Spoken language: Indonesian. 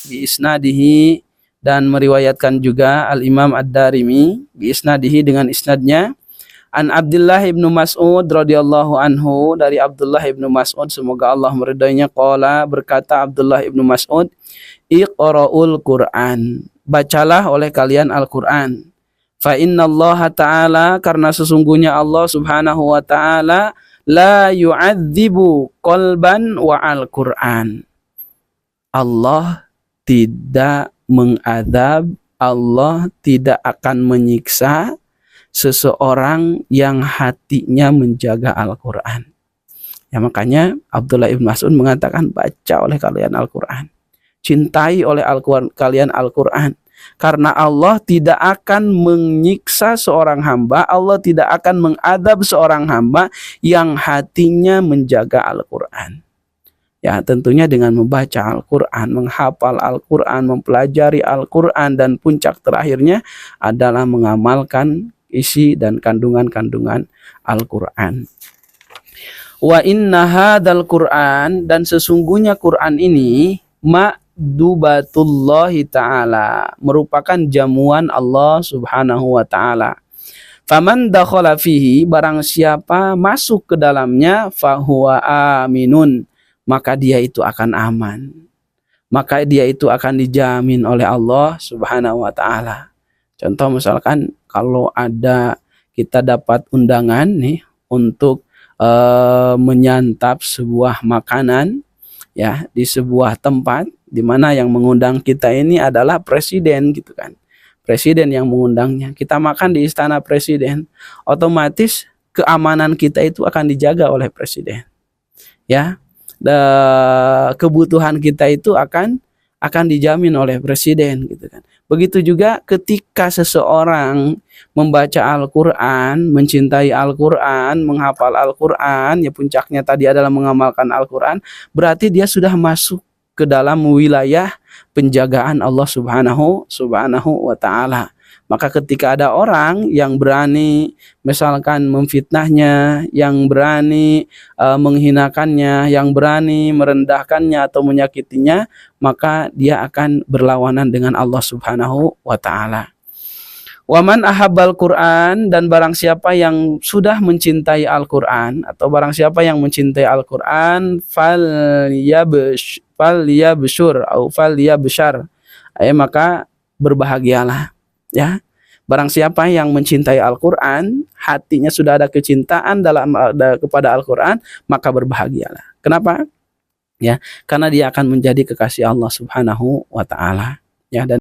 bi isnadihi, dan meriwayatkan juga Al-Imam Ad-Darimi bi isnadihi dengan isnadnya, an Abdullah ibnu Mas'ud radhiyallahu anhu, dari Abdullah ibnu Mas'ud semoga Allah meridainya, qala, berkata Abdullah ibnu Mas'ud, iqra'ul Qur'an, bacalah oleh kalian Al-Qur'an, fa innallaha ta'ala, karena sesungguhnya Allah subhanahu wa ta'ala, la yu'adzibu qalban wa al-Qur'an, Allah tidak mengadab, Allah tidak akan menyiksa seseorang yang hatinya menjaga Al-Quran. Ya, makanya Abdullah ibn Mas'ud mengatakan, baca oleh kalian Al-Quran, cintai oleh kalian Al-Quran, karena Allah tidak akan menyiksa seorang hamba, Allah tidak akan mengadab seorang hamba yang hatinya menjaga Al-Quran. Ya, tentunya dengan membaca Al-Quran, menghafal Al-Quran, mempelajari Al-Quran, dan puncak terakhirnya adalah mengamalkan isi dan kandungan-kandungan Al-Quran. Wa inna hadzal Qur'an, dan sesungguhnya Quran ini, ma'dubatullahi ta'ala, merupakan jamuan Allah subhanahu wa ta'ala. Faman dakhala fihi, barang siapa masuk ke dalamnya, fahuwa aminun, maka dia itu akan aman, maka dia itu akan dijamin oleh Allah subhanahu wa ta'ala. Contoh misalkan kalau ada kita dapat undangan nih untuk menyantap sebuah makanan ya di sebuah tempat di mana yang mengundang kita ini adalah presiden gitu kan. Presiden yang mengundangnya. Kita makan di istana presiden, otomatis keamanan kita itu akan dijaga oleh presiden. Ya. Kebutuhan kita itu akan dijamin oleh presiden gitu kan. Begitu juga ketika seseorang membaca Al-Quran, mencintai Al-Quran, menghafal Al-Quran, ya puncaknya tadi adalah mengamalkan Al-Quran, berarti dia sudah masuk ke dalam wilayah penjagaan Allah subhanahu wa ta'ala. Maka ketika ada orang yang berani misalkan memfitnahnya, yang berani menghinakannya, yang berani merendahkannya atau menyakitinya, maka dia akan berlawanan dengan Allah subhanahu wa ta'ala. Waman ahabbal Qur'an, dan barang siapa yang sudah mencintai Al-Quran, atau barang siapa yang mencintai Al-Quran, maka berbahagialah. Ya, barang siapa yang mencintai Al-Quran, hatinya sudah ada kecintaan kepada Al-Quran, maka berbahagialah. Kenapa? Ya, karena dia akan menjadi kekasih Allah subhanahu wa ta'ala. Ya, dan